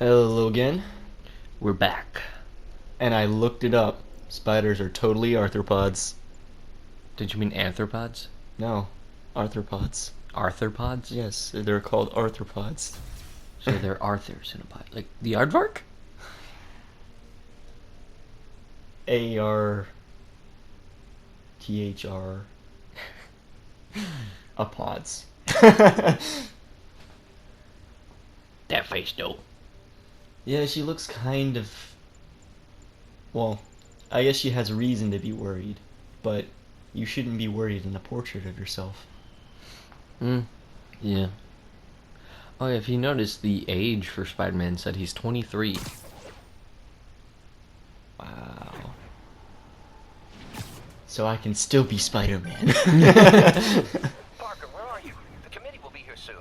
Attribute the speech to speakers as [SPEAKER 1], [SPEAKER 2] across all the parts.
[SPEAKER 1] Hello again.
[SPEAKER 2] We're back.
[SPEAKER 1] And I looked it up. Spiders are totally arthropods.
[SPEAKER 2] Did you mean arthropods?
[SPEAKER 1] No, arthropods.
[SPEAKER 2] Arthropods?
[SPEAKER 1] Yes, they're called arthropods.
[SPEAKER 2] So they're Arthurs in a pod. Like the aardvark?
[SPEAKER 1] ARTHR. Apods.
[SPEAKER 2] That face, though.
[SPEAKER 1] Yeah, she looks kind of... Well, I guess she has reason to be worried, but you shouldn't be worried in a portrait of yourself.
[SPEAKER 2] Yeah. Oh, yeah, if you notice, the age for Spider-Man said he's 23.
[SPEAKER 1] Wow. So I can still be Spider-Man.
[SPEAKER 3] Parker, where are you? The committee will be here soon.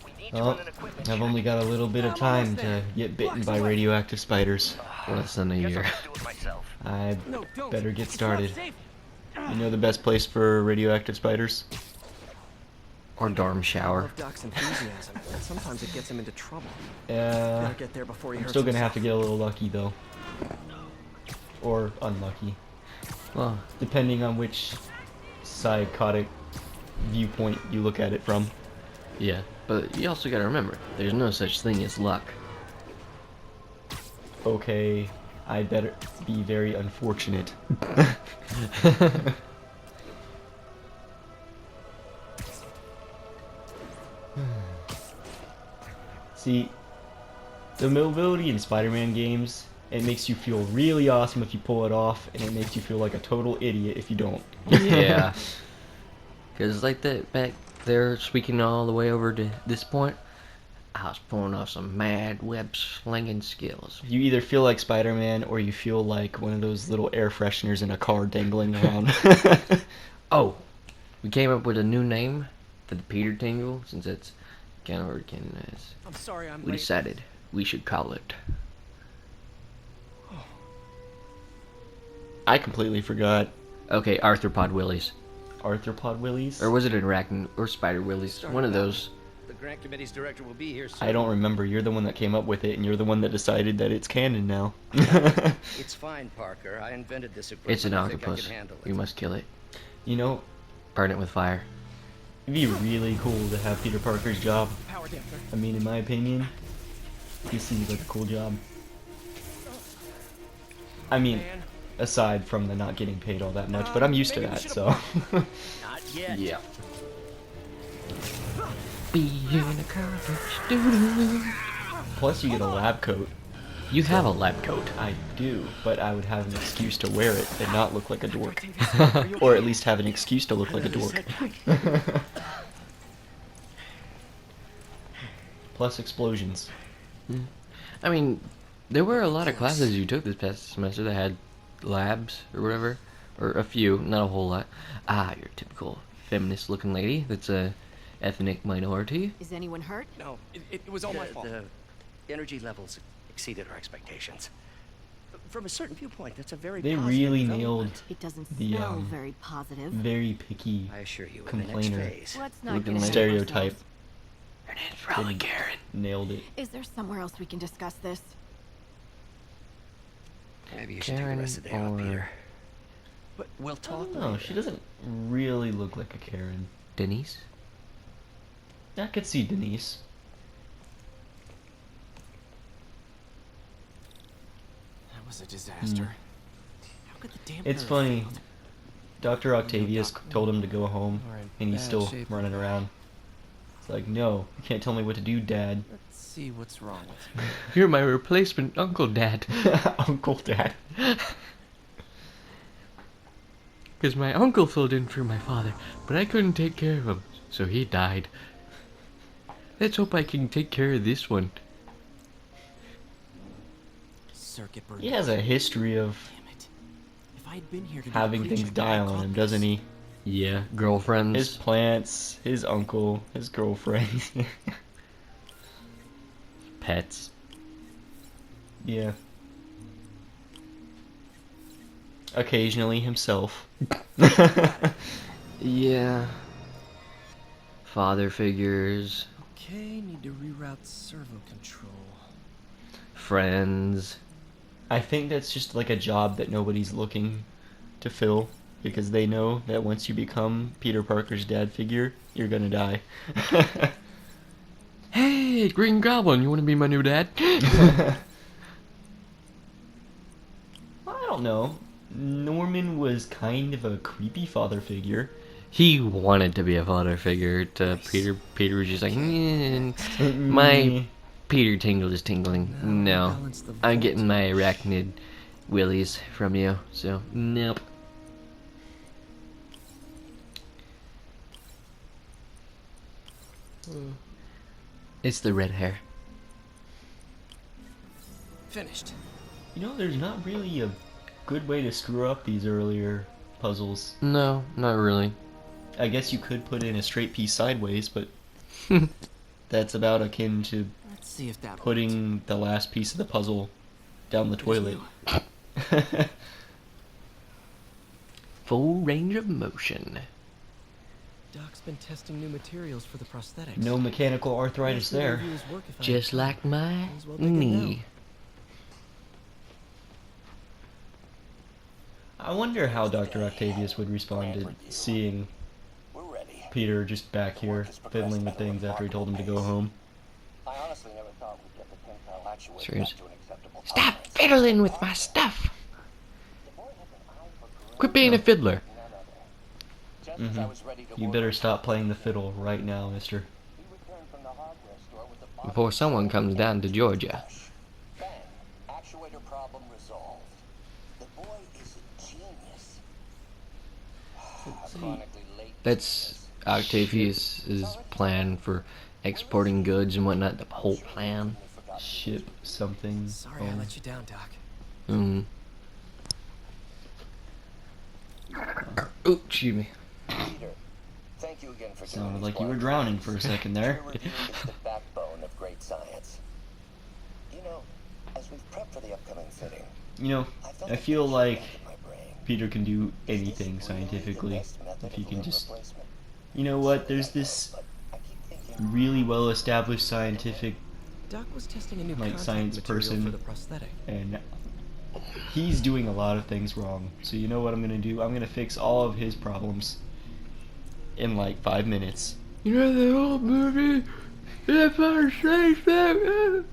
[SPEAKER 3] We need to
[SPEAKER 1] Well,
[SPEAKER 3] run an equipment
[SPEAKER 1] I've
[SPEAKER 3] check.
[SPEAKER 1] only got a little bit of time to get bitten by radioactive spiders.
[SPEAKER 2] Less than a
[SPEAKER 3] Guess I'll
[SPEAKER 2] year.
[SPEAKER 3] have to do it myself.
[SPEAKER 1] I better get started. You know the best place for radioactive spiders?
[SPEAKER 2] Or dorm
[SPEAKER 4] I
[SPEAKER 2] shower.
[SPEAKER 4] love Doc's enthusiasm, but sometimes it gets him into trouble.
[SPEAKER 1] Yeah.
[SPEAKER 4] Better get there before he
[SPEAKER 1] I'm
[SPEAKER 4] hurts
[SPEAKER 1] still gonna have to
[SPEAKER 4] himself.
[SPEAKER 1] get a little lucky though. Or unlucky.
[SPEAKER 2] Well,
[SPEAKER 1] Depending on which psychotic viewpoint you look at it from.
[SPEAKER 2] yeah. But you also gotta remember, there's no such thing as luck.
[SPEAKER 1] Okay, I better be very unfortunate. See, the mobility in Spider-Man games, it makes you feel really awesome if you pull it off, and it makes you feel like a total idiot if you don't.
[SPEAKER 2] Yeah. Because like that back there, speaking all the way over to this point, I was pulling off some mad web slinging skills.
[SPEAKER 1] You either feel like Spider-Man or you feel like one of those little air fresheners in a car dangling around.
[SPEAKER 2] Oh, we came up with a new name for the Peter Tingle, since it's kind of working as.
[SPEAKER 4] I'm sorry I'm
[SPEAKER 2] We
[SPEAKER 4] late.
[SPEAKER 2] decided we should call it.
[SPEAKER 1] I completely forgot.
[SPEAKER 2] Okay, Arthropod Willies.
[SPEAKER 1] Arthropod Willies?
[SPEAKER 2] Or was it Arachnid or Spider Willies? One of those.
[SPEAKER 3] The grant committee's director will be here soon.
[SPEAKER 1] I don't remember. You're the one that came up with it, and you're the one that decided that it's canon now.
[SPEAKER 3] It's fine, Parker. I invented this equipment.
[SPEAKER 2] It's an
[SPEAKER 3] I think I
[SPEAKER 2] octopus.
[SPEAKER 3] can handle it.
[SPEAKER 2] We must kill it.
[SPEAKER 1] You know,
[SPEAKER 2] Burn it with fire.
[SPEAKER 1] it'd be really cool to have Peter Parker's job.
[SPEAKER 4] Power damper.
[SPEAKER 1] I mean, in my opinion, he seems like a cool job. I mean,
[SPEAKER 4] Man.
[SPEAKER 1] aside from the not getting paid all that much, but I'm used to
[SPEAKER 4] Maybe we
[SPEAKER 1] that,
[SPEAKER 4] should've
[SPEAKER 1] so.
[SPEAKER 3] Not yet.
[SPEAKER 2] Yeah. Be in a cartridge. Doo-doo.
[SPEAKER 1] Plus, you get a lab coat.
[SPEAKER 2] You have a lab coat.
[SPEAKER 1] I do, but I would have an excuse to wear it and not look like a dork. Or at least have an excuse to look like a dork. Plus explosions.
[SPEAKER 2] I mean, there were a lot of classes you took this past semester that had labs or whatever. Or a few, not a whole lot. Ah, you're a typical feminist looking lady that's a ethnic minority.
[SPEAKER 5] Is anyone hurt?
[SPEAKER 4] No, it was all my fault.
[SPEAKER 3] The energy levels exceeded our expectations. From a certain viewpoint, that's a very
[SPEAKER 1] They
[SPEAKER 3] positive
[SPEAKER 1] really
[SPEAKER 3] development.
[SPEAKER 1] nailed
[SPEAKER 5] It doesn't
[SPEAKER 1] The,
[SPEAKER 5] smell very positive.
[SPEAKER 1] very picky
[SPEAKER 3] I assure you, in
[SPEAKER 1] complainer.
[SPEAKER 3] the next phase.
[SPEAKER 5] Let's not
[SPEAKER 2] Looking
[SPEAKER 5] get
[SPEAKER 2] like-
[SPEAKER 5] ahead of
[SPEAKER 1] Stereotype.
[SPEAKER 5] ourselves.
[SPEAKER 2] Her name's probably Karen.
[SPEAKER 1] Nailed it.
[SPEAKER 5] Is there somewhere else we can discuss this?
[SPEAKER 3] Maybe you should take the
[SPEAKER 2] Karen
[SPEAKER 3] rest of the day off,
[SPEAKER 2] or-
[SPEAKER 3] Peter. But we'll talk
[SPEAKER 1] No,
[SPEAKER 3] later.
[SPEAKER 1] she doesn't really look like a Karen.
[SPEAKER 2] Denise?
[SPEAKER 1] I could see Denise.
[SPEAKER 4] That was a disaster. How could the damper
[SPEAKER 1] It's
[SPEAKER 4] have
[SPEAKER 1] funny.
[SPEAKER 4] failed?
[SPEAKER 1] Dr. Octavius told him to go home,
[SPEAKER 4] We're in
[SPEAKER 1] and he's
[SPEAKER 4] bad
[SPEAKER 1] still
[SPEAKER 4] shape.
[SPEAKER 1] running around. It's like, no, you can't tell me what to do, Dad.
[SPEAKER 4] Let's see what's wrong with you.
[SPEAKER 2] You're my replacement Uncle Dad.
[SPEAKER 1] Uncle Dad.
[SPEAKER 2] Because my uncle filled in for my father, but I couldn't take care of him, so he died. Let's hope I can take care of this one.
[SPEAKER 4] Circuit breaker.
[SPEAKER 1] He has a history of
[SPEAKER 4] Damn it. If I had been here to do
[SPEAKER 1] having
[SPEAKER 4] the
[SPEAKER 1] things
[SPEAKER 4] pre-check,
[SPEAKER 1] die
[SPEAKER 4] I
[SPEAKER 1] on
[SPEAKER 4] caught
[SPEAKER 1] him,
[SPEAKER 4] this.
[SPEAKER 1] doesn't he?
[SPEAKER 2] Yeah, girlfriends.
[SPEAKER 1] His plants, his uncle, his girlfriend.
[SPEAKER 2] Pets.
[SPEAKER 1] Yeah. Occasionally himself.
[SPEAKER 2] Yeah. Father figures.
[SPEAKER 4] Okay, need to reroute servo control.
[SPEAKER 2] friends.
[SPEAKER 1] I think that's just like a job that nobody's looking to fill because they know that once you become Peter Parker's dad figure, you're gonna die.
[SPEAKER 2] Hey, Green Goblin, you want to be my new dad?
[SPEAKER 1] I don't know. Norman was kind of a creepy father figure.
[SPEAKER 2] He wanted to be a father figure to Peter. Peter was just like, my Peter tingle is tingling. No, I'm getting my arachnid willies from you, so nope. It's the red hair.
[SPEAKER 4] Finished.
[SPEAKER 1] You know, there's not really a good way to screw up these earlier puzzles.
[SPEAKER 2] No, not really.
[SPEAKER 1] I guess you could put in a straight piece sideways, but that's about akin to
[SPEAKER 4] Let's see if that
[SPEAKER 1] putting the last piece of the puzzle down the toilet.
[SPEAKER 2] Full range of motion.
[SPEAKER 4] Doc's been testing new materials for the prosthetics.
[SPEAKER 1] No mechanical arthritis there.
[SPEAKER 4] Review his work if I
[SPEAKER 2] Just
[SPEAKER 4] had
[SPEAKER 2] like
[SPEAKER 4] time.
[SPEAKER 2] my
[SPEAKER 4] Might as well take it now.
[SPEAKER 2] knee.
[SPEAKER 1] I wonder how Dr. Octavius would respond to seeing
[SPEAKER 3] We're ready.
[SPEAKER 1] Peter just back here fiddling with things after he told him to go home.
[SPEAKER 3] I honestly never thought we'd get the tensile actuator
[SPEAKER 2] Serious?
[SPEAKER 3] back to an acceptable
[SPEAKER 2] Stop
[SPEAKER 3] tolerance.
[SPEAKER 2] fiddling with my stuff.
[SPEAKER 3] The boy has an eye for correct
[SPEAKER 2] Quit being a fiddler.
[SPEAKER 3] none other. Just as I was ready to
[SPEAKER 1] You
[SPEAKER 3] order
[SPEAKER 1] better
[SPEAKER 3] a
[SPEAKER 1] stop
[SPEAKER 3] copy,
[SPEAKER 1] playing the fiddle right now, mister.
[SPEAKER 3] he returned from the hardware store with a box
[SPEAKER 2] Before someone comes down to Georgia.
[SPEAKER 3] Bang. Actuator problem resolved. The boy is a genius. Chronically late.
[SPEAKER 2] That's Octavius's plan for exporting goods and whatnot. The whole plan.
[SPEAKER 1] Ship something.
[SPEAKER 4] Sorry I let you down, Doc.
[SPEAKER 2] Mm. Oh, excuse me.
[SPEAKER 3] Peter, thank you again for
[SPEAKER 1] Sounded
[SPEAKER 3] doing
[SPEAKER 1] like
[SPEAKER 3] this
[SPEAKER 1] you were
[SPEAKER 3] work.
[SPEAKER 1] drowning for a second there.
[SPEAKER 3] Peer review is the backbone of great science. You know, as we've prepped for the upcoming fitting,
[SPEAKER 1] You know,
[SPEAKER 3] I felt
[SPEAKER 1] I
[SPEAKER 3] a
[SPEAKER 1] feel
[SPEAKER 3] pinch
[SPEAKER 1] like
[SPEAKER 3] in my brain.
[SPEAKER 1] Peter can do
[SPEAKER 3] Is this
[SPEAKER 1] anything
[SPEAKER 3] really
[SPEAKER 1] scientifically
[SPEAKER 3] the best method
[SPEAKER 1] if he
[SPEAKER 3] of
[SPEAKER 1] can
[SPEAKER 3] limb
[SPEAKER 1] just...
[SPEAKER 3] replacement?
[SPEAKER 1] You know what, there's
[SPEAKER 3] Certainly I
[SPEAKER 1] this
[SPEAKER 3] know, but I keep thinking,
[SPEAKER 1] really well-established scientific,
[SPEAKER 4] Doc was testing a new
[SPEAKER 1] Like,
[SPEAKER 4] contact
[SPEAKER 1] science
[SPEAKER 4] material
[SPEAKER 1] person.
[SPEAKER 4] for the prosthetic.
[SPEAKER 1] and he's doing a lot of things wrong. So you know what I'm gonna do? I'm gonna fix all of his problems in like 5 minutes.
[SPEAKER 2] You know the old movie? If I say so.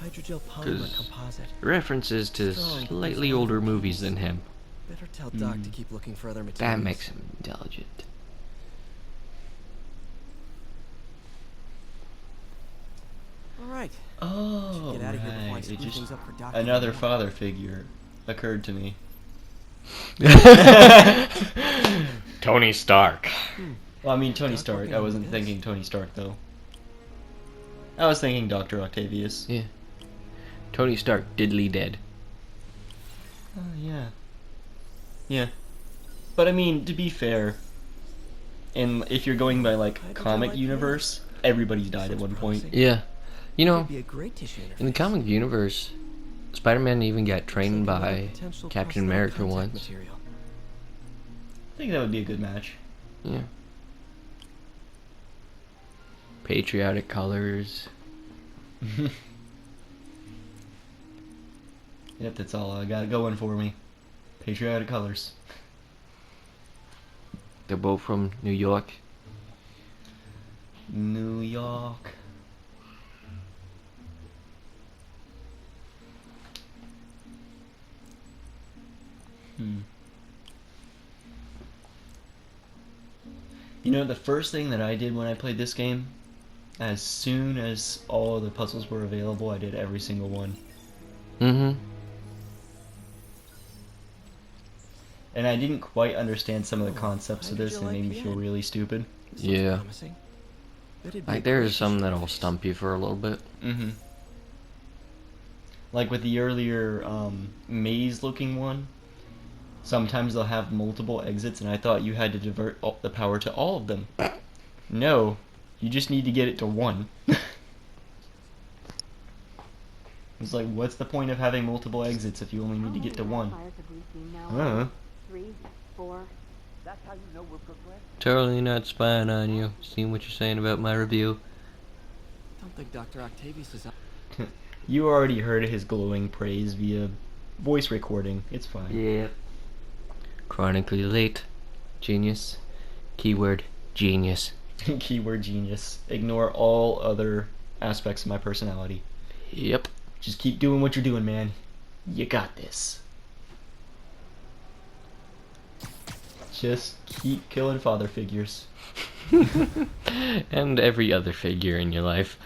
[SPEAKER 4] Hydrogel polymer
[SPEAKER 2] 'Cause-
[SPEAKER 4] composite.
[SPEAKER 2] References to slightly older movies than him.
[SPEAKER 4] Better tell Doc to keep looking for other materials.
[SPEAKER 2] That makes him intelligent.
[SPEAKER 4] All right.
[SPEAKER 1] Oh,
[SPEAKER 4] Get out of here before I
[SPEAKER 1] right.
[SPEAKER 4] screw
[SPEAKER 1] It just
[SPEAKER 4] things up for Doc.
[SPEAKER 1] another father figure occurred to me.
[SPEAKER 2] Tony Stark.
[SPEAKER 1] Well, I mean Tony
[SPEAKER 4] Doc
[SPEAKER 1] Stark.
[SPEAKER 4] working
[SPEAKER 1] I
[SPEAKER 4] on
[SPEAKER 1] wasn't
[SPEAKER 4] this?
[SPEAKER 1] thinking Tony Stark though. I was thinking Dr. Octavius.
[SPEAKER 2] Yeah. Tony Stark, diddly dead.
[SPEAKER 1] Oh yeah. Yeah. But I mean, to be fair, and if you're going by like
[SPEAKER 4] Hydrogel
[SPEAKER 1] comic
[SPEAKER 4] IPA?
[SPEAKER 1] universe, everybody's died at
[SPEAKER 4] Sounds
[SPEAKER 1] one point.
[SPEAKER 4] promising.
[SPEAKER 2] Yeah. You know,
[SPEAKER 4] Could be a great tissue
[SPEAKER 2] in the
[SPEAKER 4] interface.
[SPEAKER 2] comic universe, Spider-Man even got trained
[SPEAKER 4] Looks like
[SPEAKER 2] by
[SPEAKER 4] another potential
[SPEAKER 2] Captain
[SPEAKER 4] prosthetic
[SPEAKER 2] America
[SPEAKER 4] contact
[SPEAKER 2] once.
[SPEAKER 4] material.
[SPEAKER 1] I think that would be a good match.
[SPEAKER 2] Yeah. Patriotic colors.
[SPEAKER 1] Yep, that's all I got going for me. Patriotic colors.
[SPEAKER 2] They're both from New York.
[SPEAKER 1] New York. You know, the first thing that I did when I played this game, as soon as all of the puzzles were available, I did every single one.
[SPEAKER 2] Mm-hmm.
[SPEAKER 1] And I didn't quite understand some of the concepts of this, and it made me feel really stupid.
[SPEAKER 4] This looks
[SPEAKER 2] Yeah.
[SPEAKER 4] promising. Bet it'd be
[SPEAKER 2] Like
[SPEAKER 4] a
[SPEAKER 2] there's
[SPEAKER 4] great
[SPEAKER 2] some
[SPEAKER 4] tissue
[SPEAKER 2] that'll
[SPEAKER 4] interface.
[SPEAKER 2] stump you for a little bit.
[SPEAKER 1] Mm-hmm. Like with the earlier maze-looking one, sometimes they'll have multiple exits, and I thought you had to divert the power to all of them. No, you just need to get it to one. It's like, what's the point of having multiple exits if you only need to get to one?
[SPEAKER 5] Fires have we seen now?
[SPEAKER 1] Uh,
[SPEAKER 5] 3, 4,
[SPEAKER 3] That's how you know we're progressing.
[SPEAKER 2] Totally not spying on you. Seeing what you're saying about my review.
[SPEAKER 4] I don't think Dr. Octavius is.
[SPEAKER 1] You already heard his glowing praise via voice recording. It's fine.
[SPEAKER 2] Yep. Chronically late. Genius. Keyword genius.
[SPEAKER 1] Keyword genius. Ignore all other aspects of my personality.
[SPEAKER 2] Yep.
[SPEAKER 1] Just keep doing what you're doing, man. You got this. Just keep killing father figures.
[SPEAKER 2] And every other figure in your life.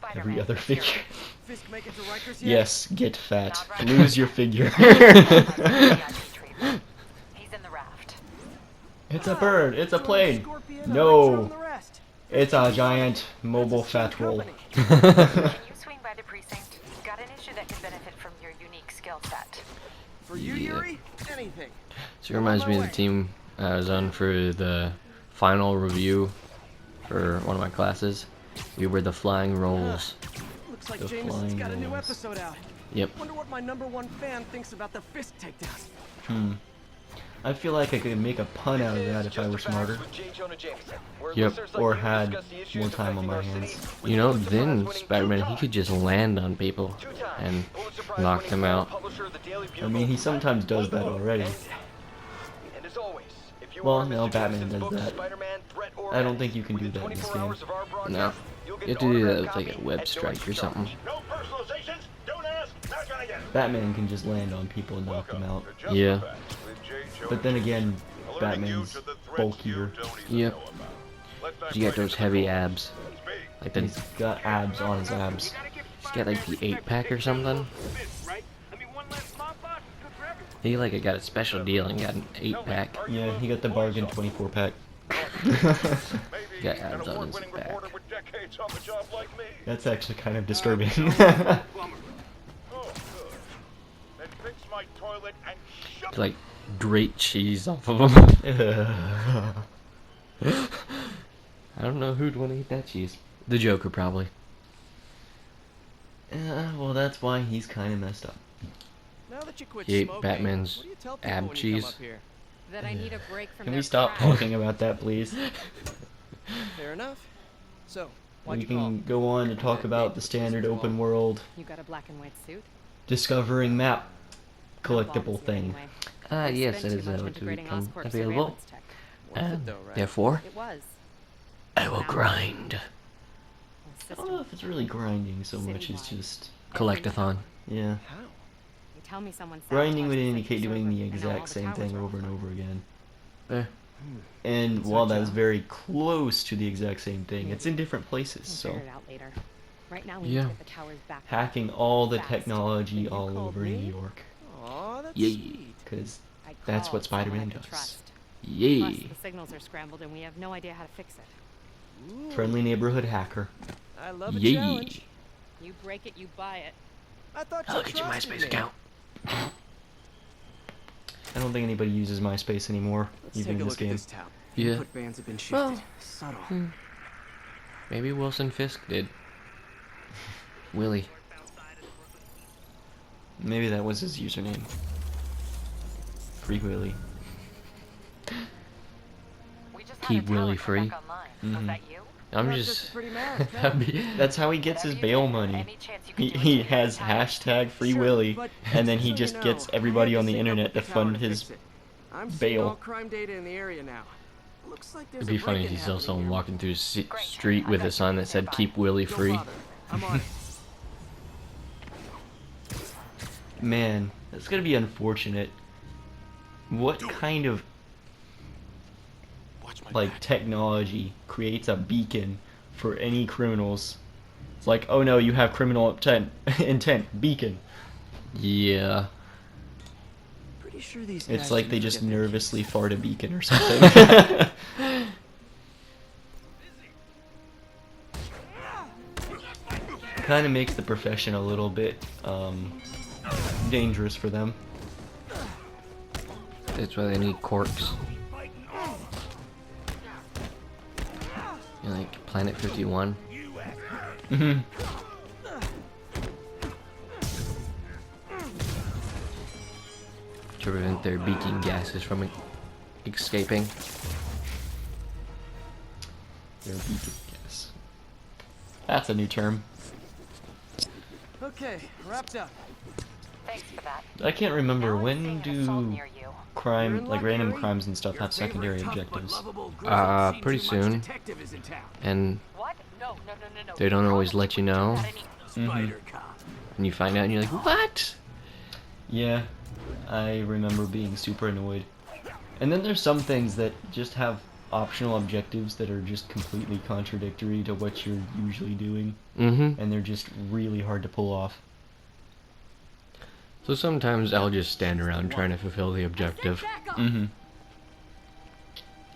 [SPEAKER 6] 'em.
[SPEAKER 1] Every other figure.
[SPEAKER 3] Fisk make it to Rikers yet?
[SPEAKER 1] Yes, get fat. Lose your figure.
[SPEAKER 6] He's in the raft.
[SPEAKER 1] It's a bird. It's a plane.
[SPEAKER 3] Scorpion, I like
[SPEAKER 1] No.
[SPEAKER 3] throwing the rest.
[SPEAKER 1] It's a giant mobile fat roll.
[SPEAKER 6] Can you swing by the precinct? Got an issue that could benefit from your unique skill set.
[SPEAKER 3] For you,
[SPEAKER 2] Yeah.
[SPEAKER 3] Yuri, anything.
[SPEAKER 2] So it reminds me of the team I was on for the final review for one of my classes. We were the Flying Rolls.
[SPEAKER 3] Looks like
[SPEAKER 1] The
[SPEAKER 3] Jameson's got a new
[SPEAKER 1] flying rolls.
[SPEAKER 3] episode out.
[SPEAKER 2] Yep.
[SPEAKER 3] Wonder what my #1 fan thinks about the Fisk takedown.
[SPEAKER 1] I feel like I could make a pun out of that if I were smarter.
[SPEAKER 2] Yep.
[SPEAKER 1] Or had more time on my hands.
[SPEAKER 2] You know, then Spider-Man, he could just land on people and knock them out.
[SPEAKER 1] I mean, he sometimes does that already. Well, no, Batman does that. I don't think you can do that in this game.
[SPEAKER 2] No. You have to do that with like a web strike or something.
[SPEAKER 1] Batman can just land on people and knock them out.
[SPEAKER 2] Yeah.
[SPEAKER 1] But then again, Batman's bulkier.
[SPEAKER 2] Yep. You got those heavy abs. Like the,
[SPEAKER 1] He's got abs on his abs.
[SPEAKER 2] he's got like the 8-pack or something. He like got a special deal and got an 8-pack.
[SPEAKER 1] Yeah, he got the bargain 24-pack.
[SPEAKER 2] He got abs on his back.
[SPEAKER 1] That's actually kind of disturbing.
[SPEAKER 2] To, like grate cheese off of him. I don't know who'd want to eat that cheese. The Joker probably.
[SPEAKER 1] Well, that's why he's kind of messed up.
[SPEAKER 3] Now that you quit
[SPEAKER 2] He ate
[SPEAKER 3] smoking,
[SPEAKER 2] Batman's
[SPEAKER 3] what do you tell people
[SPEAKER 2] ab
[SPEAKER 3] when you
[SPEAKER 2] cheese.
[SPEAKER 3] come up here?
[SPEAKER 5] That I need a break from
[SPEAKER 1] Can
[SPEAKER 5] their
[SPEAKER 1] we stop
[SPEAKER 5] crap.
[SPEAKER 1] talking about that, please?
[SPEAKER 3] Fair enough. So, why'd
[SPEAKER 1] We
[SPEAKER 3] you call?
[SPEAKER 1] can go on to talk about the standard open world
[SPEAKER 5] You got a black and white suit?
[SPEAKER 1] discovering map
[SPEAKER 5] How long
[SPEAKER 1] collectible
[SPEAKER 5] is it
[SPEAKER 1] thing.
[SPEAKER 5] anyway?
[SPEAKER 2] Ah, yes,
[SPEAKER 5] Spend
[SPEAKER 2] it
[SPEAKER 5] too
[SPEAKER 2] is
[SPEAKER 5] much
[SPEAKER 2] to
[SPEAKER 5] integrating
[SPEAKER 2] become
[SPEAKER 5] Oscorp
[SPEAKER 2] available.
[SPEAKER 5] surveillance tech.
[SPEAKER 3] Worth it
[SPEAKER 2] And
[SPEAKER 3] though, right?
[SPEAKER 2] therefore,
[SPEAKER 5] It was.
[SPEAKER 2] I will grind.
[SPEAKER 1] I don't know if it's really grinding so much as
[SPEAKER 5] Citywide.
[SPEAKER 1] just,
[SPEAKER 2] Collectathon.
[SPEAKER 1] yeah.
[SPEAKER 3] How?
[SPEAKER 5] You tell me someone
[SPEAKER 1] Grinding would
[SPEAKER 5] sabotaged the
[SPEAKER 1] indicate
[SPEAKER 5] central
[SPEAKER 1] doing the
[SPEAKER 5] server, and now all
[SPEAKER 1] exact
[SPEAKER 5] the
[SPEAKER 1] same
[SPEAKER 5] towers
[SPEAKER 1] thing
[SPEAKER 5] are
[SPEAKER 1] over and
[SPEAKER 5] offline.
[SPEAKER 1] over again.
[SPEAKER 2] Eh,
[SPEAKER 1] And
[SPEAKER 3] It's
[SPEAKER 1] while
[SPEAKER 3] our
[SPEAKER 1] that is
[SPEAKER 3] job.
[SPEAKER 1] very close to the exact same thing, it's in different places,
[SPEAKER 5] We'll
[SPEAKER 1] so
[SPEAKER 5] figure it out later. Right now, we
[SPEAKER 2] Yeah.
[SPEAKER 5] need to get the towers back.
[SPEAKER 1] hacking all the
[SPEAKER 5] Fast.
[SPEAKER 1] technology
[SPEAKER 3] You
[SPEAKER 1] all
[SPEAKER 3] called
[SPEAKER 1] over
[SPEAKER 3] me?
[SPEAKER 1] New York,
[SPEAKER 3] Aw, that's
[SPEAKER 2] Yay.
[SPEAKER 3] sweet.
[SPEAKER 1] because
[SPEAKER 5] I
[SPEAKER 1] that's what
[SPEAKER 5] called someone
[SPEAKER 1] Spider-Man
[SPEAKER 5] I could
[SPEAKER 1] does.
[SPEAKER 5] trust. Plus,
[SPEAKER 2] yay.
[SPEAKER 5] the signals are scrambled, and we have no idea how to fix it.
[SPEAKER 3] Ooh,
[SPEAKER 1] Friendly neighborhood hacker.
[SPEAKER 3] I love a
[SPEAKER 2] Yay.
[SPEAKER 3] challenge.
[SPEAKER 5] You break it, you buy it.
[SPEAKER 3] I thought you
[SPEAKER 2] I'll get your
[SPEAKER 3] trusted
[SPEAKER 2] MySpace
[SPEAKER 3] me.
[SPEAKER 2] account.
[SPEAKER 1] I don't think anybody uses MySpace anymore,
[SPEAKER 3] Let's
[SPEAKER 1] even
[SPEAKER 3] take a
[SPEAKER 1] in this
[SPEAKER 3] look at
[SPEAKER 1] game.
[SPEAKER 3] this town.
[SPEAKER 2] Yeah.
[SPEAKER 3] Input bands have been shifted.
[SPEAKER 2] Well,
[SPEAKER 3] Subtle.
[SPEAKER 2] Maybe Wilson Fisk did. Willy.
[SPEAKER 1] Maybe that was his username. Free Willy.
[SPEAKER 6] We just had
[SPEAKER 2] Keep
[SPEAKER 6] a tower
[SPEAKER 2] Willy
[SPEAKER 6] come
[SPEAKER 2] free.
[SPEAKER 6] back online. Was
[SPEAKER 1] Mhm.
[SPEAKER 6] that you?
[SPEAKER 2] I'm
[SPEAKER 3] Not
[SPEAKER 2] just.
[SPEAKER 3] a pretty man, huh?
[SPEAKER 1] That's how he gets his
[SPEAKER 6] Whatever you
[SPEAKER 1] bail
[SPEAKER 6] did,
[SPEAKER 1] money.
[SPEAKER 6] any chance you could
[SPEAKER 1] He,
[SPEAKER 6] do it
[SPEAKER 1] he
[SPEAKER 6] to
[SPEAKER 1] has
[SPEAKER 6] the tower?
[SPEAKER 1] hashtag Free
[SPEAKER 3] Sure,
[SPEAKER 1] Willy,
[SPEAKER 3] but
[SPEAKER 1] and then he
[SPEAKER 3] so
[SPEAKER 1] just
[SPEAKER 3] you
[SPEAKER 1] gets
[SPEAKER 3] know,
[SPEAKER 1] everybody
[SPEAKER 3] I had
[SPEAKER 1] on the
[SPEAKER 3] sync up
[SPEAKER 1] internet
[SPEAKER 3] with
[SPEAKER 1] to
[SPEAKER 3] the tower
[SPEAKER 1] fund
[SPEAKER 3] to
[SPEAKER 1] his
[SPEAKER 3] fix it. I'm seeing
[SPEAKER 1] bail.
[SPEAKER 3] all crime data in the area now. Looks like there's
[SPEAKER 2] It'd be
[SPEAKER 3] a
[SPEAKER 2] funny if
[SPEAKER 3] break-in
[SPEAKER 2] you saw
[SPEAKER 3] happening
[SPEAKER 2] someone
[SPEAKER 3] here.
[SPEAKER 2] walking through the
[SPEAKER 6] Great.
[SPEAKER 2] street
[SPEAKER 6] I
[SPEAKER 2] with
[SPEAKER 6] got
[SPEAKER 2] a sign
[SPEAKER 6] you
[SPEAKER 2] that said
[SPEAKER 6] nearby.
[SPEAKER 2] "Keep Willy
[SPEAKER 3] Don't
[SPEAKER 2] free."
[SPEAKER 3] bother. I'm on it.
[SPEAKER 1] Man, that's gonna be unfortunate. What kind of
[SPEAKER 4] Watch my
[SPEAKER 1] like
[SPEAKER 4] back.
[SPEAKER 1] technology creates a beacon for any criminals? It's like, oh no, you have criminal intent, beacon.
[SPEAKER 2] Yeah.
[SPEAKER 3] Pretty sure these
[SPEAKER 1] It's
[SPEAKER 3] guys
[SPEAKER 1] like
[SPEAKER 3] didn't
[SPEAKER 1] they just
[SPEAKER 3] forget their
[SPEAKER 1] nervously fart a beacon or something. Kind of makes the profession a little bit dangerous for them.
[SPEAKER 2] That's why they need corks. You know, like Planet 51.
[SPEAKER 1] Mhm.
[SPEAKER 2] to prevent their beaking gases from escaping.
[SPEAKER 1] Their beacon gas. That's a new term.
[SPEAKER 4] Okay, wrapped up.
[SPEAKER 6] Thanks for that.
[SPEAKER 1] I can't remember,
[SPEAKER 6] Now I'm
[SPEAKER 1] when
[SPEAKER 6] seeing an assault
[SPEAKER 1] do
[SPEAKER 6] near you.
[SPEAKER 1] crime, like random crimes and stuff, have secondary objectives?
[SPEAKER 2] Pretty soon. And
[SPEAKER 6] What? No, no, no, no, no.
[SPEAKER 2] they don't always let you know.
[SPEAKER 4] Spider cop.
[SPEAKER 2] And you find out and you're like, what?
[SPEAKER 1] Yeah, I remember being super annoyed. And then there's some things that just have optional objectives that are just completely contradictory to what you're usually doing.
[SPEAKER 2] Mm-hmm.
[SPEAKER 1] And they're just really hard to pull off.
[SPEAKER 2] So sometimes I'll just stand around trying to fulfill the objective.
[SPEAKER 1] Mm-hmm.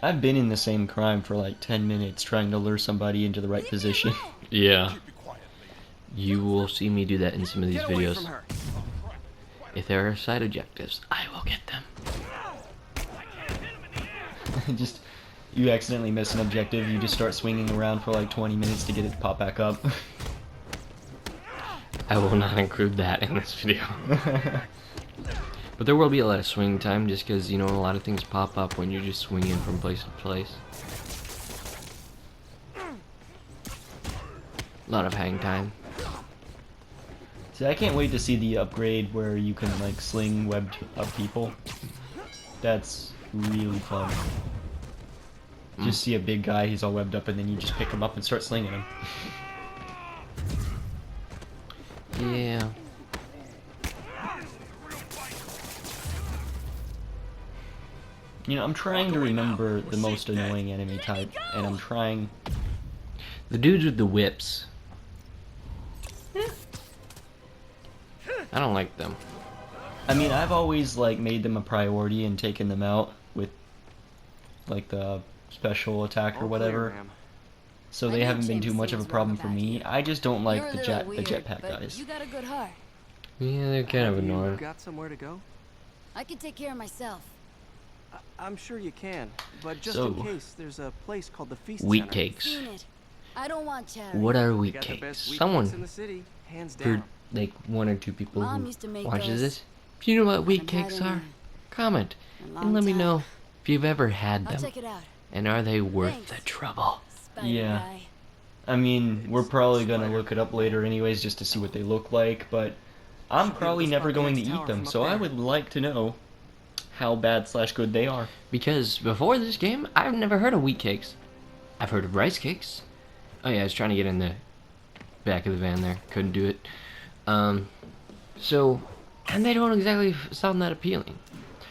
[SPEAKER 1] I've been in the same crime for like 10 minutes trying to lure somebody into the right position.
[SPEAKER 2] Yeah. You will see me do that in some of these
[SPEAKER 4] Get away
[SPEAKER 2] videos.
[SPEAKER 4] from her.
[SPEAKER 2] If there are side objectives, I will get them.
[SPEAKER 1] Just, you accidentally miss an objective, you just start swinging around for like 20 minutes to get it to pop back up.
[SPEAKER 2] I will not include that in this video. But there will be a lot of swing time just because, you know, a lot of things pop up when you're just swinging from place to place. A lot of hang time.
[SPEAKER 1] See, I can't wait to see the upgrade where you can like sling webbed up people. That's really fun. Just see a big guy, he's all webbed up, and then you just pick him up and start slinging him.
[SPEAKER 2] Yeah.
[SPEAKER 1] You know, I'm trying to remember the most annoying enemy type, and I'm trying...
[SPEAKER 2] The dudes with the whips. I don't like them.
[SPEAKER 1] I mean, I've always like made them a priority and taken them out with like the special attack or whatever. So they haven't been too much of a problem for me. I just don't like the jetpack guys.
[SPEAKER 7] You got a good heart.
[SPEAKER 2] Yeah, they're kind of annoying.
[SPEAKER 4] Got somewhere to go?
[SPEAKER 7] I can take care of myself.
[SPEAKER 4] I'm sure you can, but just
[SPEAKER 1] So-
[SPEAKER 4] in case, there's a place called the Feast
[SPEAKER 2] Wheat
[SPEAKER 4] Center.
[SPEAKER 2] cakes.
[SPEAKER 7] Seen it. I don't want charity.
[SPEAKER 2] What are
[SPEAKER 4] They
[SPEAKER 2] wheat
[SPEAKER 4] got the
[SPEAKER 2] cakes?
[SPEAKER 4] best wheat cakes in
[SPEAKER 2] Someone,
[SPEAKER 4] the city, hands
[SPEAKER 2] for
[SPEAKER 4] down.
[SPEAKER 2] like 1 or 2 people
[SPEAKER 7] Mom
[SPEAKER 2] who
[SPEAKER 7] used to make
[SPEAKER 2] watches
[SPEAKER 7] those.
[SPEAKER 2] this, if you know what wheat
[SPEAKER 7] I'm
[SPEAKER 2] cakes
[SPEAKER 7] hiding
[SPEAKER 2] are,
[SPEAKER 7] in
[SPEAKER 2] comment
[SPEAKER 7] a
[SPEAKER 2] and
[SPEAKER 7] long
[SPEAKER 2] let me
[SPEAKER 7] time.
[SPEAKER 2] know if you've ever had
[SPEAKER 7] I'll
[SPEAKER 2] them
[SPEAKER 7] check it out.
[SPEAKER 2] and are they worth
[SPEAKER 7] Thanks.
[SPEAKER 2] the trouble.
[SPEAKER 7] Spider
[SPEAKER 1] Yeah.
[SPEAKER 7] guy.
[SPEAKER 1] I mean, we're probably gonna look it up later anyways just to see what they look like, but I'm probably never going to eat them, so I would like to know how bad/good they are.
[SPEAKER 2] Because before this game, I've never heard of wheat cakes. I've heard of rice cakes. Oh yeah, I was trying to get in the back of the van there. Couldn't do it. So, and they don't exactly sound that appealing.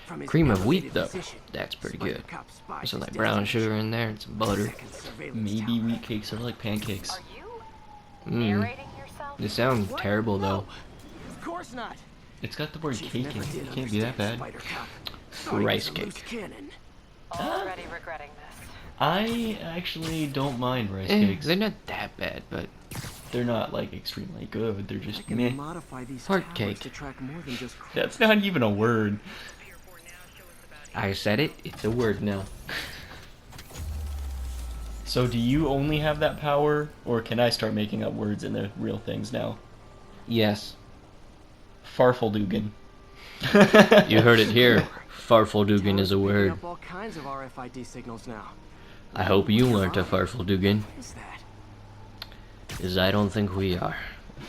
[SPEAKER 4] From his
[SPEAKER 2] Cream of wheat,
[SPEAKER 4] elevated
[SPEAKER 2] though,
[SPEAKER 4] position,
[SPEAKER 2] that's pretty
[SPEAKER 4] Spider
[SPEAKER 2] good.
[SPEAKER 4] Cop spies
[SPEAKER 2] There's some
[SPEAKER 4] his
[SPEAKER 2] like brown
[SPEAKER 4] destination.
[SPEAKER 2] sugar in there and some butter.
[SPEAKER 4] Second surveillance
[SPEAKER 1] Maybe
[SPEAKER 4] tower.
[SPEAKER 1] wheat cakes are like pancakes.
[SPEAKER 6] Are you
[SPEAKER 2] Mm.
[SPEAKER 6] narrating yourself?
[SPEAKER 2] They sound terrible though.
[SPEAKER 4] Of course not.
[SPEAKER 1] It's got the word
[SPEAKER 4] Chief
[SPEAKER 1] cake in
[SPEAKER 4] never
[SPEAKER 1] it.
[SPEAKER 4] did
[SPEAKER 1] It can't be that bad.
[SPEAKER 4] understand Spider Cop. Thought he
[SPEAKER 2] Rice
[SPEAKER 4] was a loose
[SPEAKER 2] cake.
[SPEAKER 4] cannon.
[SPEAKER 6] Already regretting this.
[SPEAKER 1] I actually don't mind rice
[SPEAKER 2] Eh,
[SPEAKER 1] cakes.
[SPEAKER 2] they're not that bad, but
[SPEAKER 1] They're not like extremely good. They're
[SPEAKER 4] I
[SPEAKER 1] just
[SPEAKER 4] can
[SPEAKER 1] meh.
[SPEAKER 4] modify these
[SPEAKER 2] Heart
[SPEAKER 4] towers
[SPEAKER 2] cake.
[SPEAKER 4] to track more than just crops.
[SPEAKER 1] That's not even a word.
[SPEAKER 2] I said it. It's a word now.
[SPEAKER 1] So do you only have that power, or can I start making up words in the real things now?
[SPEAKER 2] Yes,
[SPEAKER 1] Farfeldugan.
[SPEAKER 2] you heard it here. Farfeldugan is a
[SPEAKER 4] Towers are picking
[SPEAKER 2] word.
[SPEAKER 4] up all kinds of RFID signals now.
[SPEAKER 2] I hope you learned a Farfeldugan,
[SPEAKER 4] What is that?
[SPEAKER 2] as I don't think we are.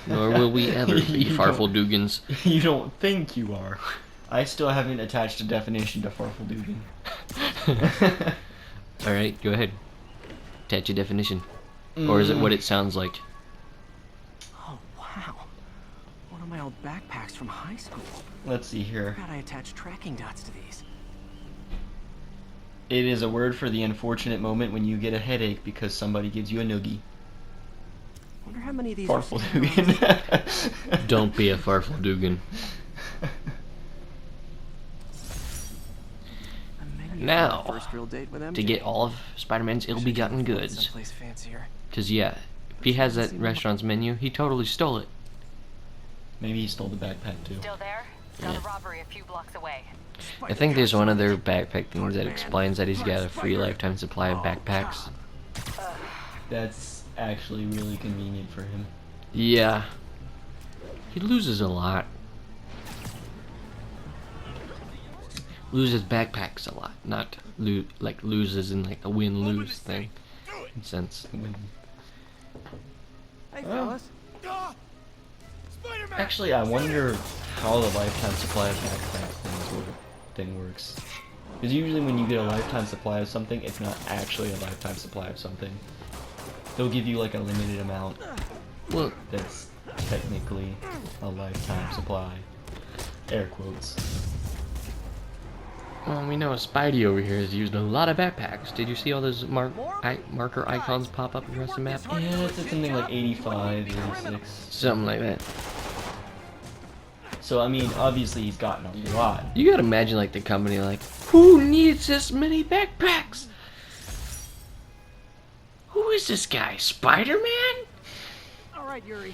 [SPEAKER 2] Nor will we ever be
[SPEAKER 1] You don't-
[SPEAKER 2] Farfeldugans.
[SPEAKER 1] You don't think you are. I still haven't attached a definition to Farfeldugan.
[SPEAKER 2] Alright, go ahead. Attach your definition. Or is it what it sounds like?
[SPEAKER 4] Oh, wow. One of my old backpacks from high school.
[SPEAKER 1] Let's see here.
[SPEAKER 4] Forgot I attached tracking dots to these.
[SPEAKER 1] It is a word for the unfortunate moment when you get a headache because somebody gives you a noogie.
[SPEAKER 4] Wonder how many of these are sitting around.
[SPEAKER 1] Farfeldugan.
[SPEAKER 2] Don't be a Farfeldugan.
[SPEAKER 4] A menu for
[SPEAKER 2] Now,
[SPEAKER 4] my first real date with
[SPEAKER 2] to
[SPEAKER 4] MJ.
[SPEAKER 2] get all of Spider-Man's
[SPEAKER 4] Wish I could
[SPEAKER 2] ill-begotten
[SPEAKER 4] afford
[SPEAKER 2] goods.
[SPEAKER 4] someplace fancier.
[SPEAKER 2] Because, yeah, if he has that restaurant's menu, he totally stole it.
[SPEAKER 1] Maybe he stole the backpack too.
[SPEAKER 6] Still there? Got
[SPEAKER 2] Yeah.
[SPEAKER 6] a robbery a few blocks away.
[SPEAKER 2] I think there's one of their backpack things that explains that he's got a free lifetime supply of backpacks.
[SPEAKER 1] That's actually really convenient for him.
[SPEAKER 2] Yeah. He loses a lot. loses backpacks a lot, not like loses in like a win-lose thing. In sense.
[SPEAKER 4] Hey,
[SPEAKER 1] Oh.
[SPEAKER 4] fellas.
[SPEAKER 1] Actually, I wonder how the lifetime supply of backpack thing works. Because usually when you get a lifetime supply of something, it's not actually a lifetime supply of something. They'll give you like a limited amount.
[SPEAKER 2] Well,
[SPEAKER 1] That's technically a lifetime supply. Air quotes.
[SPEAKER 2] well, we know Spidey over here has used a lot of backpacks. Did you see all those marker icons pop up across the map?
[SPEAKER 1] Yeah, it's at something like 85, 86.
[SPEAKER 2] Something like that.
[SPEAKER 1] So, I mean, obviously he's gotten a lot.
[SPEAKER 2] You gotta imagine like the company like, who needs this many backpacks? Who is this guy? Spider-Man?
[SPEAKER 4] All right, Yuri.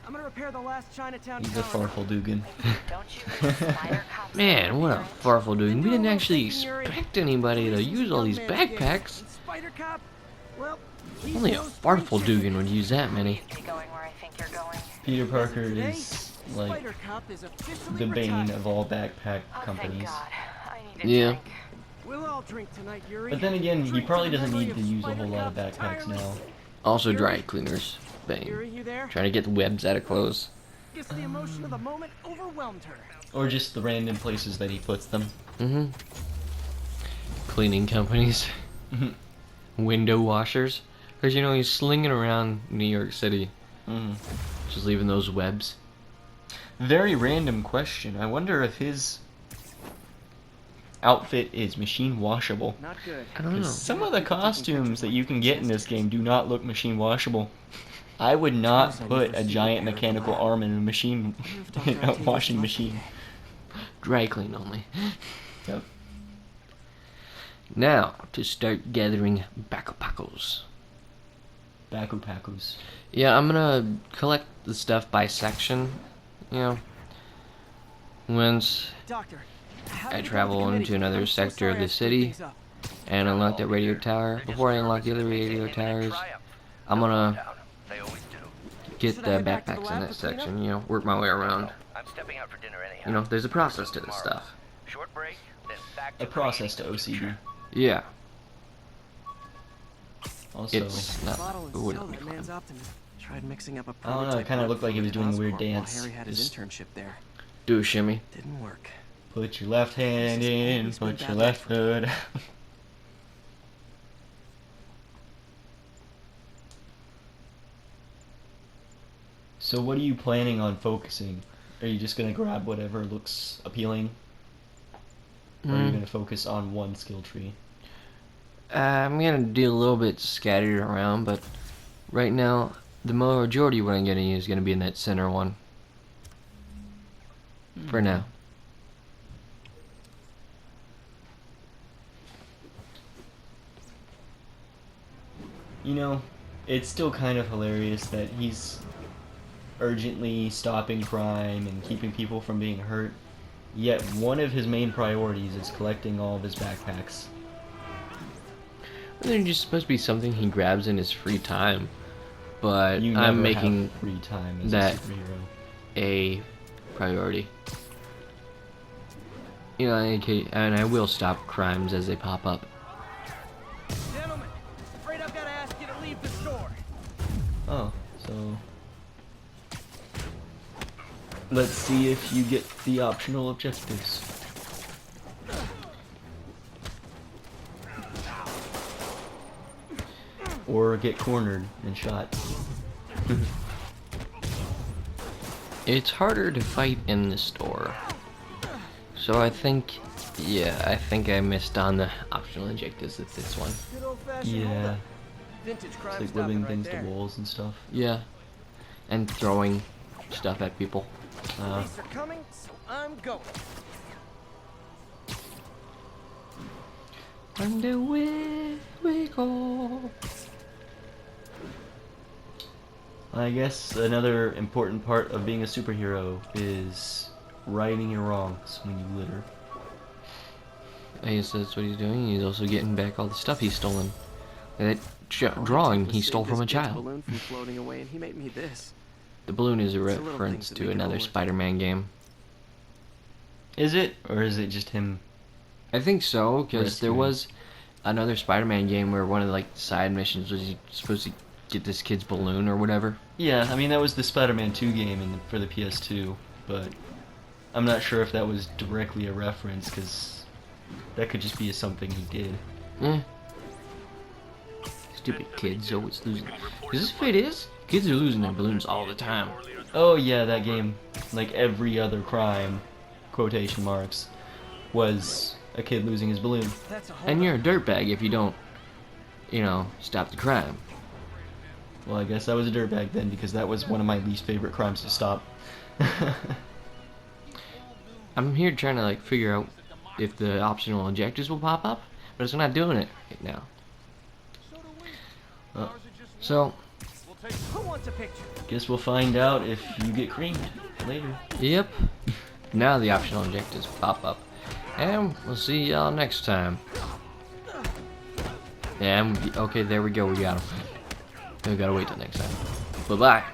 [SPEAKER 4] I'm gonna repair the last Chinatown
[SPEAKER 1] He's a
[SPEAKER 4] tower.
[SPEAKER 1] Farfeldugan.
[SPEAKER 6] Don't you miss spider cops?
[SPEAKER 2] Man, what a farfel dude. We didn't actually
[SPEAKER 4] Thing, Yuri.
[SPEAKER 2] expect anybody to
[SPEAKER 4] He's
[SPEAKER 2] use all these
[SPEAKER 4] young man's game.
[SPEAKER 2] backpacks.
[SPEAKER 4] And Spider Cop, well, he's
[SPEAKER 2] Only a
[SPEAKER 4] no spring
[SPEAKER 2] farfel
[SPEAKER 4] chicken.
[SPEAKER 2] dugan would use that many.
[SPEAKER 6] Be going where I think you're going.
[SPEAKER 1] Peter Parker
[SPEAKER 4] Today,
[SPEAKER 1] is like
[SPEAKER 4] Spider Cop is officially
[SPEAKER 1] the bane
[SPEAKER 4] retired.
[SPEAKER 1] of all backpack
[SPEAKER 6] Oh, thank
[SPEAKER 1] companies.
[SPEAKER 6] God. I need a
[SPEAKER 2] Yeah.
[SPEAKER 6] drink.
[SPEAKER 4] We'll all drink tonight, Yuri.
[SPEAKER 1] But then again, he
[SPEAKER 4] Drink
[SPEAKER 1] probably
[SPEAKER 4] to the
[SPEAKER 1] doesn't
[SPEAKER 4] memory
[SPEAKER 1] need to
[SPEAKER 4] of
[SPEAKER 1] use a
[SPEAKER 4] Spider
[SPEAKER 1] whole lot of
[SPEAKER 4] Cop's
[SPEAKER 1] backpacks now.
[SPEAKER 4] tireless-
[SPEAKER 2] Also
[SPEAKER 4] Yuri?
[SPEAKER 2] dry cleaners. Bane.
[SPEAKER 4] Yuri, you there?
[SPEAKER 2] Trying to get the webs out of clothes.
[SPEAKER 4] Guess the emotion of the moment overwhelmed her.
[SPEAKER 1] Or just the random places that he puts them.
[SPEAKER 2] Mm-hmm. Cleaning companies. Window washers. Because, you know, he's slinging around New York City. Just leaving those webs.
[SPEAKER 1] Very random question. I wonder if his outfit is machine washable.
[SPEAKER 4] Not good.
[SPEAKER 2] I don't know.
[SPEAKER 1] 'Cause some of the costumes that you can get in this game do not look machine washable. I would not put a giant mechanical arm in a machine, in a washing machine.
[SPEAKER 2] Dry clean only.
[SPEAKER 1] Yep.
[SPEAKER 2] Now, to start gathering backpacks.
[SPEAKER 1] Baku-pakus.
[SPEAKER 2] Yeah, I'm gonna collect the stuff by section. You know, once
[SPEAKER 4] Doctor, how
[SPEAKER 2] I
[SPEAKER 4] did it go
[SPEAKER 2] travel
[SPEAKER 4] with the
[SPEAKER 2] into
[SPEAKER 4] committee?
[SPEAKER 2] another
[SPEAKER 4] I'm so
[SPEAKER 2] sector of
[SPEAKER 4] sorry I
[SPEAKER 2] the
[SPEAKER 4] screwed
[SPEAKER 2] city
[SPEAKER 4] things up.
[SPEAKER 2] and unlock that radio tower. Before I unlock the other radio towers, I'm gonna
[SPEAKER 3] They always do.
[SPEAKER 2] get
[SPEAKER 4] Should
[SPEAKER 2] the
[SPEAKER 4] I head back to the
[SPEAKER 2] backpacks in
[SPEAKER 4] lab
[SPEAKER 2] that
[SPEAKER 4] to clean up?
[SPEAKER 2] section. You know, work my way around.
[SPEAKER 3] I'm stepping out for dinner anyhow.
[SPEAKER 2] You know, there's a process to this stuff.
[SPEAKER 3] Short break, then back to
[SPEAKER 1] A process to OCD.
[SPEAKER 2] Yeah,
[SPEAKER 1] Also,
[SPEAKER 2] it's not.
[SPEAKER 4] Bottle and
[SPEAKER 2] It wouldn't
[SPEAKER 4] sell
[SPEAKER 2] be
[SPEAKER 4] that
[SPEAKER 2] fun.
[SPEAKER 4] man's optimism. Tried mixing up a
[SPEAKER 1] I don't know, it
[SPEAKER 4] prototype
[SPEAKER 1] kinda
[SPEAKER 4] web
[SPEAKER 1] looked like he was
[SPEAKER 4] food
[SPEAKER 1] doing
[SPEAKER 4] at
[SPEAKER 1] the weird
[SPEAKER 4] Oscorp while
[SPEAKER 1] dance.
[SPEAKER 4] Harry had his
[SPEAKER 1] Just-
[SPEAKER 4] internship there.
[SPEAKER 2] Do a shimmy.
[SPEAKER 4] Didn't work.
[SPEAKER 1] put your left hand
[SPEAKER 4] This has
[SPEAKER 1] in,
[SPEAKER 4] always been
[SPEAKER 1] put your
[SPEAKER 4] bad
[SPEAKER 1] left
[SPEAKER 4] luck
[SPEAKER 1] foot out. So what are you planning on focusing? Are you just gonna grab whatever looks appealing? Or are you gonna focus on one skill tree?
[SPEAKER 2] I'm gonna do a little bit scattered around, but right now, the majority of what I'm getting is gonna be in that center one. For now.
[SPEAKER 1] You know, it's still kind of hilarious that he's urgently stopping crime and keeping people from being hurt, yet one of his main priorities is collecting all of his backpacks.
[SPEAKER 2] They're just supposed to be something he grabs in his free time, but
[SPEAKER 1] You never
[SPEAKER 2] I'm making
[SPEAKER 1] have free time as
[SPEAKER 2] that
[SPEAKER 1] a superhero.
[SPEAKER 2] a priority. You know, and I will stop crimes as they pop up.
[SPEAKER 4] Gentlemen, afraid I've got to ask you to leave the store.
[SPEAKER 1] Oh, so let's see if you get the optional objectives. Or get cornered and shot.
[SPEAKER 2] It's harder to fight in the store. So I think, yeah, I think I missed on the optional objectives with this one.
[SPEAKER 4] Good old-fashioned
[SPEAKER 1] Yeah,
[SPEAKER 4] holdup. Vintage crime
[SPEAKER 1] it's like
[SPEAKER 4] stopping
[SPEAKER 1] whipping
[SPEAKER 4] right
[SPEAKER 1] things
[SPEAKER 4] there.
[SPEAKER 1] to walls and stuff.
[SPEAKER 2] Yeah. And throwing stuff at people.
[SPEAKER 4] Police are coming, so I'm going.
[SPEAKER 2] And away we go.
[SPEAKER 1] I guess another important part of being a superhero is righting your wrongs when you litter.
[SPEAKER 2] I guess that's what he's doing. He's also getting back all the stuff he's stolen. That drawing he stole from a child.
[SPEAKER 4] Balloon from floating away, and he made me this.
[SPEAKER 2] The balloon is a
[SPEAKER 4] It's the little
[SPEAKER 2] reference
[SPEAKER 4] things that
[SPEAKER 2] to
[SPEAKER 4] make it all
[SPEAKER 2] another
[SPEAKER 4] worth it.
[SPEAKER 2] Spider-Man game.
[SPEAKER 1] Is it? Or is it just him
[SPEAKER 2] I think so, because there
[SPEAKER 1] Rescuing.
[SPEAKER 2] was another Spider-Man game where one of like side missions was you supposed to get this kid's balloon or whatever.
[SPEAKER 1] Yeah, I mean that was the Spider-Man 2 game for the PS2, but I'm not sure if that was directly a reference because that could just be something he did.
[SPEAKER 2] Eh. Stupid kids always losing. Is this what it is? Kids are losing their balloons all the time.
[SPEAKER 1] Oh yeah, that game, like every other crime, quotation marks, was a kid losing his balloon.
[SPEAKER 4] That's a whole
[SPEAKER 2] And you're a dirtbag if you don't, you know, stop the crime.
[SPEAKER 1] Well, I guess I was a dirtbag then because that was one of my least favorite crimes to stop.
[SPEAKER 2] I'm here trying to like figure out if the optional objectives will pop up, but it's not doing it right now. So,
[SPEAKER 4] Who wants a picture?
[SPEAKER 1] Guess we'll find out if you get creamed later.
[SPEAKER 2] yep. Now the optional objectives pop up. And we'll see y'all next time. Yeah, okay, there we go, we got him. We gotta wait till next time. Bye-bye.